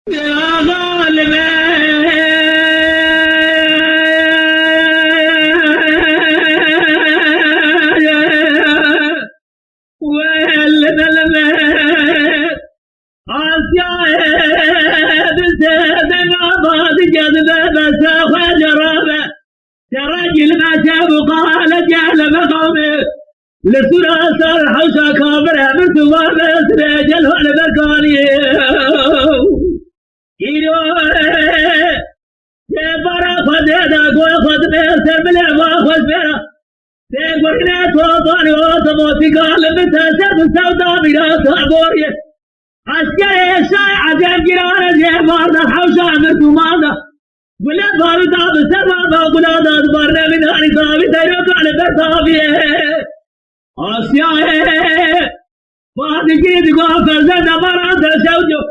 يا ظالمين والملمات عالسيايد سيدنا ضاد جذبه بس اخوة جرابه كرجل ما شاف وقال جهل بقومه لسراس الحوشة كابره من ثوابه سرجل والبركاني برا خديدا قوي خد بيسر بالعبا خد بيرا تقولنا توطاني وطموتي قال بتاسر بالسوداء بلا تعبوري عسكري الشاي عجب جيران الجيبار دا حوشا من كماندا قلت باردا بسرما قلت أدبرنا من هاري طابي تيروك على برطابي آسياء بعد جيد قوافر زد برا تشوجو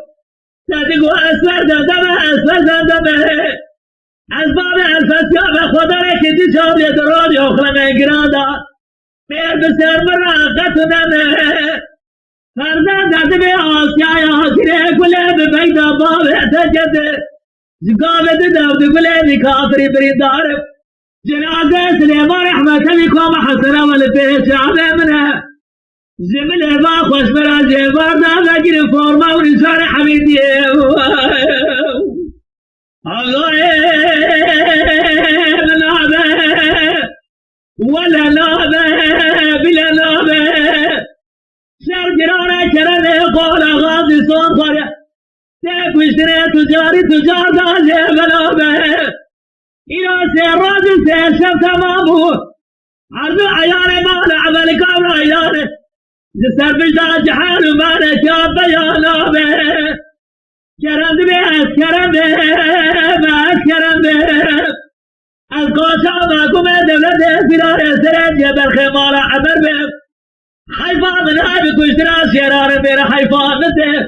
تدقوا أسفر دمه أسفر دمه أسباب الفسياب خدرك تشاب يدرون يخلى من قرادا مير بسر مراقة دمه فرزان دمه آسيا ياسره كله ببيدا باب احتجد زقابة داود كله بكافر بريدار جنازة سليمان رحمة بكم حسنا والبيت عمي منه زمن ما خوش برا جبار دا بجر فورما ونسان حميدي نابه ولا نابه بلا نابه شر جرانا شرده قول غازي صون خارج تكوشتري تجاري تجار دا جيب نابه إلى سيراد سيشف تمامه عرض عيار مال عمل كامل عياره جسر بجدا جحال ومانا شاب بيانا كرم به كرم به كرم به القوشا ماكم دولة فرار سرد جبل خمال عبر به حيفا من هاي بكشتنا شرار بير حيفا نته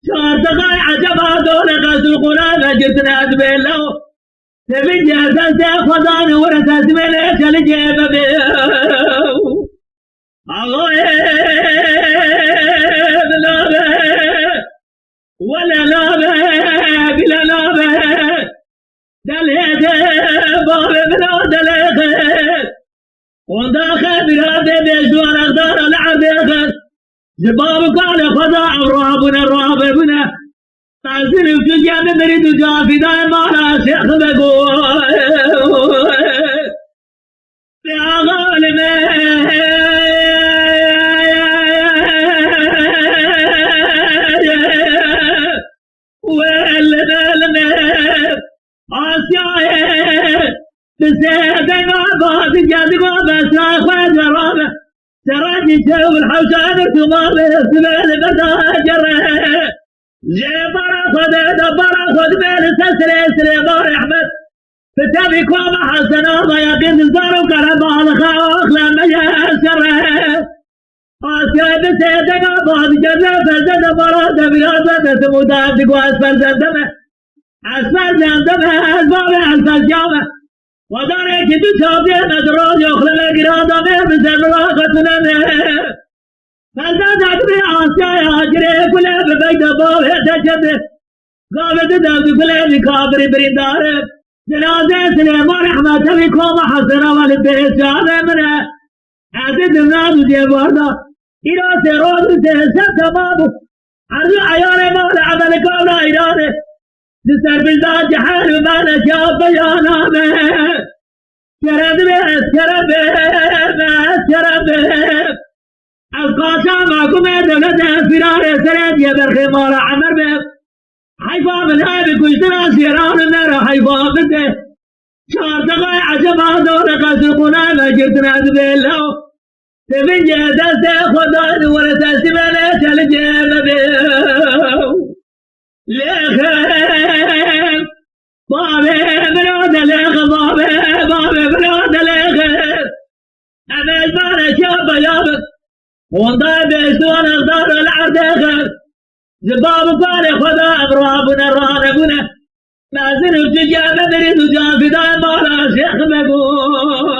شار تقاي عجبا دولة قصر القرآن جتنا أدبه له تبين جهزان سيخوضان ورساس مليش الجيب به ولا لابه بلا لابه دليت باب بلا دليت ونداخل بلاده بيجوان اقدار العرض جباب قال خضاع رابنا رابنا تعزل في الجامع مريد جافي دائما لا شيخ بقول يا غالمين بسيدنا بعض الجادقوا بس أخوة جرابة سراجي شوف الحوشان ارتمامه سبيل بدا جره جبرا خد دبرا خد بيل سسري سليمان أحمد فتبي كوم حسنا ما يقين الزارو كرم على خاخ لما يسره آسيا بسيدنا بعض جرابة فزد براد بلادة سمودان تقوى أسفل زندمه أسفل زندمه أسفل أسفل جامه وداري كدو شابيه ندراج يخلل قرادا به بزر راقتنا به فزاد عدبي آسيا ياجري كله ببيت باب احتجده قابد داود كله بكابر بريداره جنازة سليمان رحمة بكم حسنا والبيت شابه منه عزيز الناس جيباردا إلى سيرود سيسر تمامه عرض عيار مال عمل قولا إرانه جسر بلدان جحال ومانا شاب بيانا كرم به كرم به كرم به القاشا معكم دولة فرار سرد يبر خمار عمر به حيفا من هاي بكشتنا سيران النار حيفا بده شار تقاي عجبا دولة قصر قناة جرتنا دبيلو تبين جهدا سيخدان ورسا سمانا شالجيب به لخير بابي بلاد لخ بابي بلاد لخ أنا إجبار شاب يابك وانضاي بيشتون اقدار العرض خير جباب قال خدا أغرابنا رانبنا لازم الجيجان نريد جافي دائما لا شيخ مقول